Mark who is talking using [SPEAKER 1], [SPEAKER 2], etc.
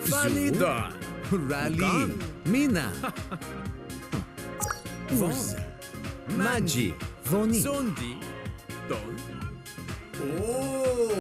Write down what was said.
[SPEAKER 1] Valida.
[SPEAKER 2] Rally, Mina, Von, Maggi, Voni.
[SPEAKER 1] Sondi. Don.
[SPEAKER 2] Oh!